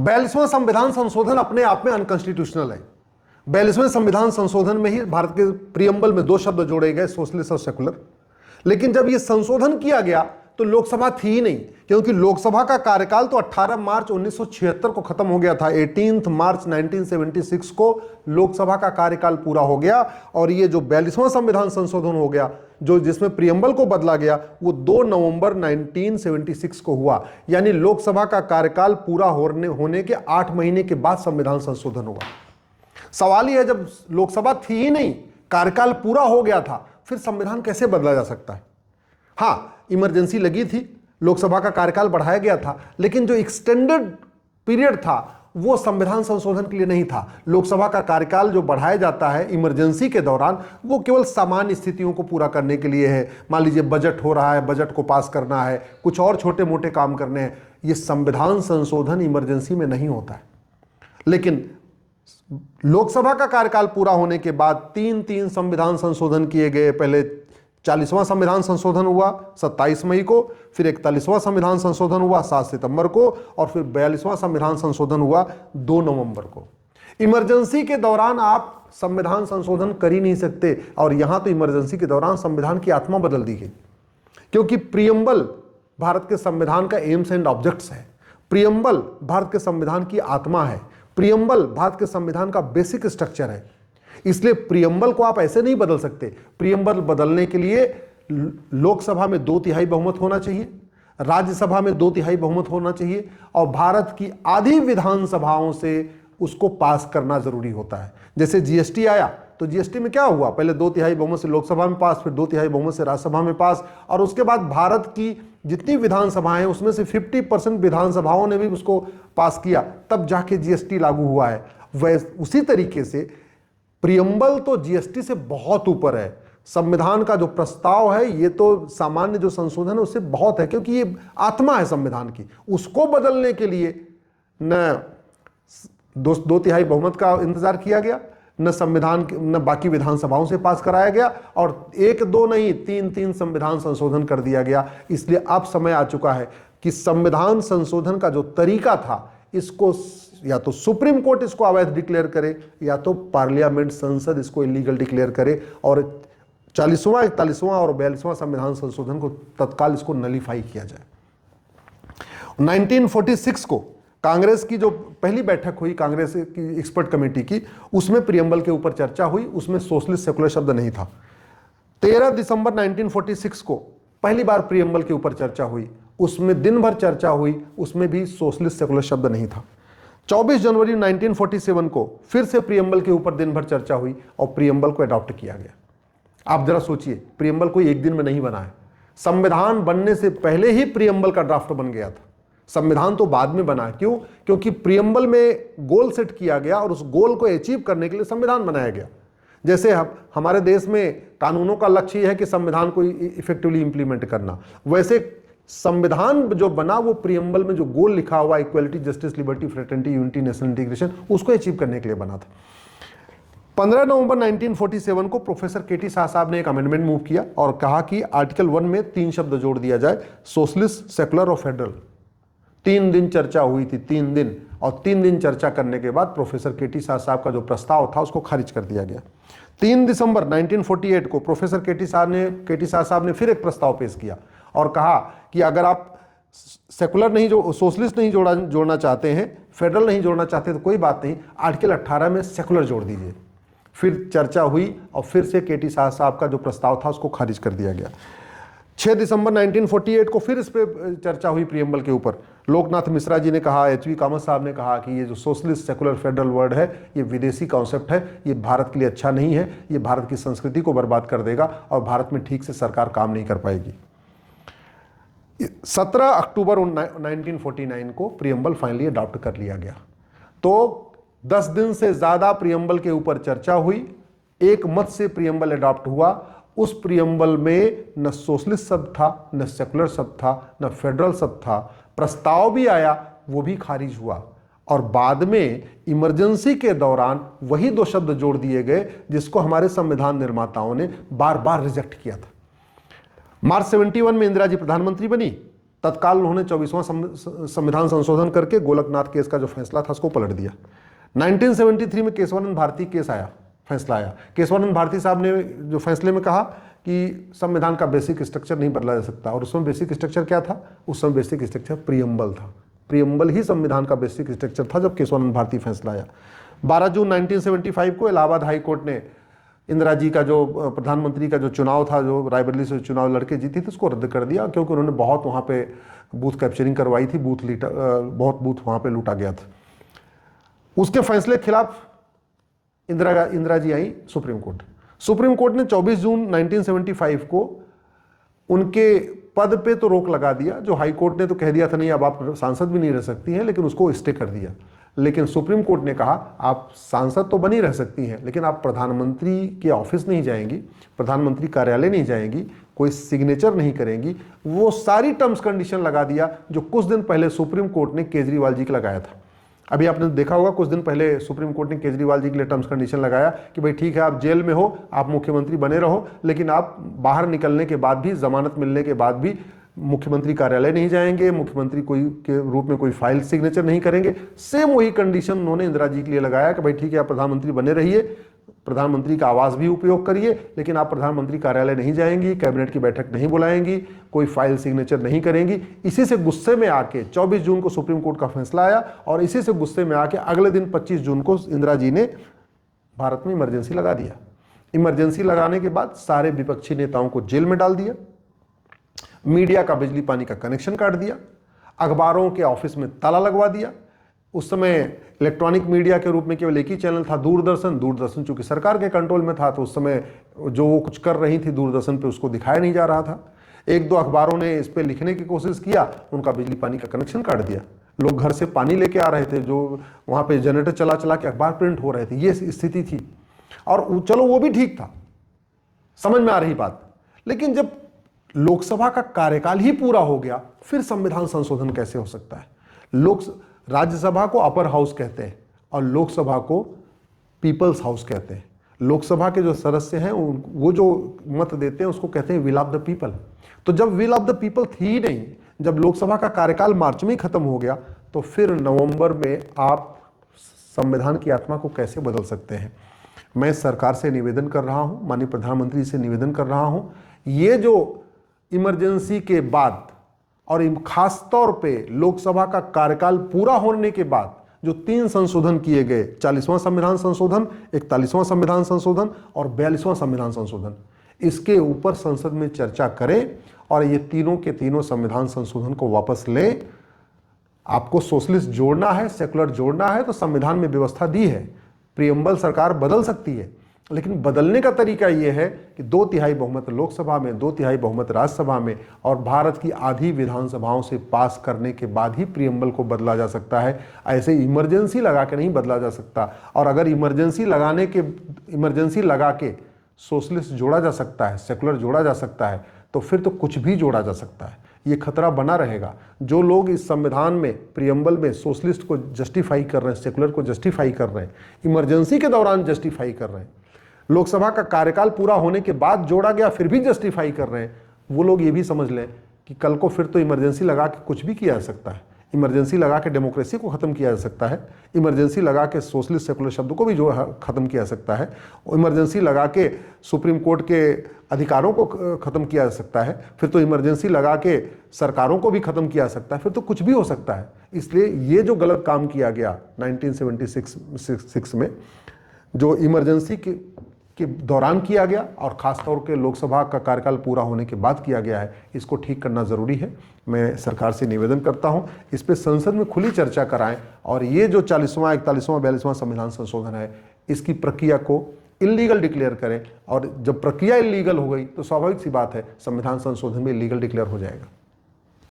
42वां संविधान संशोधन अपने आप में अनकॉन्स्टिट्यूशनल है। 42वें संविधान संशोधन में ही भारत के प्रियम्बल में दो शब्द जोड़े गए, सोशलिस्ट और सेकुलर। लेकिन जब यह संशोधन किया गया तो लोकसभा थी ही नहीं, क्योंकि लोकसभा का कार्यकाल तो 18 मार्च 1976 को खत्म हो गया था। 18 मार्च 1976 को लोकसभा का कार्यकाल पूरा हो गया और ये जो 42वां संविधान संशोधन हो गया, जो जिसमें प्रियम्बल को बदला गया, वो 2 नवंबर 1976 को हुआ। यानी लोकसभा का कार्यकाल पूरा होने के 8 महीने के बाद संविधान संशोधन हुआ। सवाल यह है, जब लोकसभा थी ही नहीं, कार्यकाल पूरा हो गया था, फिर संविधान कैसे बदला जा सकता है? हाँ, इमरजेंसी लगी थी, लोकसभा का कार्यकाल बढ़ाया गया था, लेकिन जो एक्सटेंडेड पीरियड था वो संविधान संशोधन के लिए नहीं था। लोकसभा का कार्यकाल जो बढ़ाया जाता है इमरजेंसी के दौरान, वो केवल सामान्य स्थितियों को पूरा करने के लिए है। मान लीजिए बजट हो रहा है, बजट को पास करना है, कुछ और छोटे मोटे काम करने हैं। ये संविधान संशोधन इमरजेंसी में नहीं होता है। लेकिन लोकसभा का कार्यकाल पूरा होने के बाद 3 संविधान संशोधन किए गए। पहले 40वां संविधान संशोधन हुआ 27 मई को, फिर 41वां संविधान संशोधन हुआ 7 सितंबर को, और फिर 42वां संविधान संशोधन हुआ 2 नवंबर को। इमरजेंसी के दौरान आप संविधान संशोधन कर ही नहीं सकते, और यहां तो इमरजेंसी के दौरान संविधान की आत्मा बदल दी गई, क्योंकि प्रियम्बल भारत के संविधान का एम्स एंड ऑब्जेक्ट्स है। प्रियम्बल भारत के संविधान की आत्मा है। प्रियम्बल भारत के संविधान का बेसिक स्ट्रक्चर है। इसलिए प्रियम्बल को आप ऐसे नहीं बदल सकते। प्रियम्बल बदलने के लिए लोकसभा में 2/3 बहुमत होना चाहिए, राज्यसभा में 2/3 बहुमत होना चाहिए, और भारत की आधी विधानसभाओं से उसको पास करना जरूरी होता है। जैसे जीएसटी आया तो जीएसटी में क्या हुआ? पहले 2/3 बहुमत से लोकसभा में पास, फिर 2/3 बहुमत से राज्यसभा में पास, और उसके बाद भारत की जितनी विधानसभाएं हैं उसमें से 50% विधानसभाओं ने भी उसको पास किया, तब जाके जीएसटी लागू हुआ है। उसी तरीके से प्रियम्बल तो जीएसटी से बहुत ऊपर है। संविधान का जो प्रस्ताव है ये तो सामान्य जो संशोधन है उससे बहुत है, क्योंकि ये आत्मा है संविधान की। उसको बदलने के लिए न 2/3 बहुमत का इंतजार किया गया, न संविधान न बाकी विधानसभाओं से पास कराया गया, और 1-2 नहीं 3 संविधान संशोधन कर दिया गया। इसलिए अब समय आ चुका है कि संविधान संशोधन का जो तरीका था, इसको या तो सुप्रीम कोर्ट इसको अवैध डिक्लेयर करे, या तो पार्लियामेंट संसद इसको इलीगल डिक्लेयर करे, और 40वां 41वां और 42वां संविधान संशोधन को तत्काल इसको नलीफाई किया जाए। 1946 को कांग्रेस की जो पहली बैठक हुई कांग्रेस की एक्सपर्ट कमेटी की, उसमें प्रियम्बल के ऊपर चर्चा हुई। उसमें सोशलिस्ट सेकुलर शब्द नहीं था। 13 दिसंबर 1946 को पहली बार प्रियम्बल के ऊपर चर्चा हुई, उसमें दिन भर चर्चा हुई, उसमें भी सोशलिस्ट सेकुलर शब्द नहीं था। 24 जनवरी 1947 को फिर से प्रियम्बल के ऊपर दिन भर चर्चा हुई और प्रियम्बल को अडॉप्ट किया गया। आप जरा सोचिए, प्रियम्बल कोई एक दिन में नहीं बना है। संविधान बनने से पहले ही प्रियम्बल का ड्राफ्ट बन गया था। संविधान तो बाद में बना। क्यों? क्योंकि प्रियम्बल में गोल सेट किया गया और उस गोल को अचीव करने के लिए संविधान बनाया गया। जैसे हमारे देश में कानूनों का लक्ष्य यह है कि संविधान को इफेक्टिवली इंप्लीमेंट करना, वैसे संविधान जो बना वो प्रियम्बल में जो गोल लिखा हुआ equality, justice, liberty, fraternity, unity, national integration, उसको अचीव करने के लिए बना था। 15 नवंबर 1947 को प्रोफेसर केटी शाह साहब ने एक अमेंडमेंट मूव किया और कहा कि आर्टिकल 1 में 3 शब्द जोड़ दिया जाए, सोशलिस्ट, सेकुलर और फेडरल। 3 दिन चर्चा हुई थी, 3 दिन, और 3 दिन चर्चा करने के बाद प्रोफेसर केटी शाह साहब का जो प्रस्ताव था उसको खारिज कर दिया गया। 3 दिसंबर 1948 को प्रोफेसर केटी शाह साहब ने फिर एक प्रस्ताव पेश किया और कहा कि अगर आप सेकुलर नहीं सोशलिस्ट नहीं जोड़ना चाहते हैं, फेडरल नहीं जोड़ना चाहते, तो कोई बात नहीं, आर्टिकल 18 में सेकुलर जोड़ दीजिए। फिर चर्चा हुई और फिर से केटी शाह साहब का जो प्रस्ताव था उसको खारिज कर दिया गया। 6 दिसंबर 1948 को फिर इस पे चर्चा हुई प्रियम्बल के ऊपर। लोकनाथ मिश्रा जी ने कहा, एच वी कामत साहब ने कहा कि ये जो सोशलिस्ट, सेकुलर, फेडरल वर्ड है ये विदेशी कॉन्सेप्ट है, ये भारत के लिए अच्छा नहीं है, ये भारत की संस्कृति को बर्बाद कर देगा और भारत में ठीक से सरकार काम नहीं कर पाएगी। 17 अक्टूबर 1949 को प्रियम्बल फाइनली अडॉप्ट कर लिया गया। तो 10 दिन से ज्यादा प्रियम्बल के ऊपर चर्चा हुई, एक मत से प्रियम्बल अडॉप्ट हुआ। उस प्रियम्बल में न सोशलिस्ट शब्द था, न सेकुलर शब्द था, न फेडरल शब्द था। प्रस्ताव भी आया, वो भी खारिज हुआ, और बाद में इमरजेंसी के दौरान वही 2 शब्द जोड़ दिए गए जिसको हमारे संविधान निर्माताओं ने बार बार रिजेक्ट किया था। मार्च 71 में इंदिरा जी प्रधानमंत्री बनी, तत्काल उन्होंने 24वां संविधान संशोधन करके गोलकनाथ केस का जो फैसला था उसको पलट दिया। 1973 में केशवानंद भारती केस आया, फैसला आया। केशवानंद भारती साहब ने जो फैसले में कहा कि संविधान का बेसिक स्ट्रक्चर नहीं बदला जा सकता, और उसमें बेसिक स्ट्रक्चर क्या था? उस समय बेसिक स्ट्रक्चर प्रियम्बल था। प्रियम्बल ही संविधान का बेसिक स्ट्रक्चर था जब केशवानंद भारती फैसला आया। 12 जून 1975 को इलाहाबाद हाई कोर्ट ने इंदिरा जी का जो प्रधानमंत्री का जो चुनाव था, जो रायबरेली से चुनाव लड़के जीती थी, उसको रद्द कर दिया, क्योंकि उन्होंने बहुत वहाँ पे बूथ कैप्चरिंग करवाई थी, बहुत बूथ वहाँ पे लूटा गया था। उसके फैसले के खिलाफ इंदिरा जी आई सुप्रीम कोर्ट। सुप्रीम कोर्ट ने 24 जून 1975 को उनके पद पे तो रोक लगा दिया। जो हाई कोर्ट ने तो कह दिया था नहीं अब आप सांसद भी नहीं रह सकती हैं, लेकिन उसको स्टे कर दिया। लेकिन सुप्रीम कोर्ट ने कहा आप सांसद तो बनी रह सकती हैं, लेकिन आप प्रधानमंत्री के ऑफिस नहीं जाएंगी, प्रधानमंत्री कार्यालय नहीं जाएंगी, कोई सिग्नेचर नहीं करेंगी। वो सारी टर्म्स कंडीशन लगा दिया जो कुछ दिन पहले सुप्रीम कोर्ट ने केजरीवाल जी को लगाया था। अभी आपने देखा होगा कुछ दिन पहले सुप्रीम कोर्ट ने केजरीवाल जी के लिए टर्म्स कंडीशन लगाया कि भाई ठीक है आप जेल में हो, आप मुख्यमंत्री बने रहो, लेकिन आप बाहर निकलने के बाद भी, जमानत मिलने के बाद भी मुख्यमंत्री कार्यालय नहीं जाएंगे, मुख्यमंत्री कोई के रूप में कोई फाइल सिग्नेचर नहीं करेंगे। सेम वही कंडीशन उन्होंने इंदिरा जी के लिए लगाया कि भाई ठीक है आप प्रधानमंत्री बने रहिए, प्रधानमंत्री का आवास भी उपयोग करिए, लेकिन आप प्रधानमंत्री कार्यालय नहीं जाएंगी, कैबिनेट की बैठक नहीं बुलाएंगी, कोई फाइल सिग्नेचर नहीं करेंगी। इसी से गुस्से में आके 24 जून को सुप्रीम कोर्ट का फैसला आया, और इसी से गुस्से में आके अगले दिन 25 जून को इंदिरा जी ने भारत में इमरजेंसी लगा दिया। इमरजेंसी लगाने के बाद सारे विपक्षी नेताओं को जेल में डाल दिया, मीडिया का बिजली पानी का कनेक्शन काट दिया, अखबारों के ऑफिस में ताला लगवा दिया। उस समय इलेक्ट्रॉनिक मीडिया के रूप में केवल एक ही चैनल था, दूरदर्शन। दूरदर्शन चूंकि सरकार के कंट्रोल में था, तो उस समय जो वो कुछ कर रही थी दूरदर्शन पे उसको दिखाया नहीं जा रहा था। एक दो अखबारों ने इस पर लिखने की कोशिश किया, उनका बिजली पानी का कनेक्शन काट दिया। लोग घर से पानी लेके आ रहे थे, जो वहाँ पे जनरेटर चला चला के अखबार प्रिंट हो रहे थे, ये स्थिति थी। और चलो वो भी ठीक था, समझ में आ रही बात। लेकिन जब लोकसभा का कार्यकाल ही पूरा हो गया, फिर संविधान संशोधन कैसे हो सकता है? राज्यसभा को अपर हाउस कहते हैं और लोकसभा को पीपल्स हाउस कहते हैं। लोकसभा के जो सदस्य हैं वो जो मत देते हैं उसको कहते हैं विल ऑफ द पीपल। तो जब विल ऑफ द पीपल थी ही नहीं, जब लोकसभा का कार्यकाल मार्च में ही खत्म हो गया, तो फिर नवंबर में आप संविधान की आत्मा को कैसे बदल सकते हैं? मैं सरकार से निवेदन कर रहा हूं, माननीय प्रधानमंत्री से निवेदन कर रहा हूं, ये जो इमरजेंसी के बाद और खास तौर पे लोकसभा का कार्यकाल पूरा होने के बाद जो 3 संशोधन किए गए, 40वां संविधान संशोधन, 41वां संविधान संशोधन और 42वां संविधान संशोधन, इसके ऊपर संसद में चर्चा करें और ये तीनों के तीनों संविधान संशोधन को वापस लें। आपको सोशलिस्ट जोड़ना है, सेकुलर जोड़ना है, तो संविधान में व्यवस्था दी है, प्रियम्बल सरकार बदल सकती है, लेकिन बदलने का तरीका यह है कि 2/3 बहुमत लोकसभा में, 2/3 बहुमत राज्यसभा में और भारत की आधी विधानसभाओं से पास करने के बाद ही प्रियम्बल को बदला जा सकता है। ऐसे इमरजेंसी लगा के नहीं बदला जा सकता। और अगर इमरजेंसी लगा के सोशलिस्ट जोड़ा जा सकता है, सेकुलर जोड़ा जा सकता है, तो फिर तो कुछ भी जोड़ा जा सकता है। ये खतरा बना रहेगा। जो लोग इस संविधान में, प्रियम्बल में सोशलिस्ट को जस्टिफाई कर रहे हैं, सेकुलर को जस्टिफाई कर रहे हैं, इमरजेंसी के दौरान जस्टिफाई कर रहे हैं, लोकसभा का कार्यकाल पूरा होने के बाद जोड़ा गया फिर भी जस्टिफाई कर रहे हैं, वो लोग ये भी समझ लें कि कल को फिर तो इमरजेंसी लगा के कुछ भी किया जा सकता है। इमरजेंसी लगा के डेमोक्रेसी को ख़त्म किया जा सकता है, इमरजेंसी लगा के सोशलिस्ट सेकुलर शब्द को भी जो ख़त्म किया जा सकता है, इमरजेंसी लगा के सुप्रीम कोर्ट के अधिकारों को ख़त्म किया जा सकता है, फिर तो इमरजेंसी लगा के सरकारों को भी ख़त्म किया जा सकता है, फिर तो कुछ भी हो सकता है। इसलिए ये जो गलत काम किया गया 1976 में, जो इमरजेंसी के दौरान किया गया और ख़ासतौर के लोकसभा का कार्यकाल पूरा होने के बाद किया गया है, इसको ठीक करना ज़रूरी है। मैं सरकार से निवेदन करता हूं, इस पे संसद में खुली चर्चा कराएं और ये जो 40वां, 41वां, 42वां संविधान संशोधन है, इसकी प्रक्रिया को इल्लीगल डिक्लेयर करें। और जब प्रक्रिया इल्लीगल हो गई तो स्वाभाविक सी बात है संविधान संशोधन भी इल्लीगल डिक्लेयर हो जाएगा।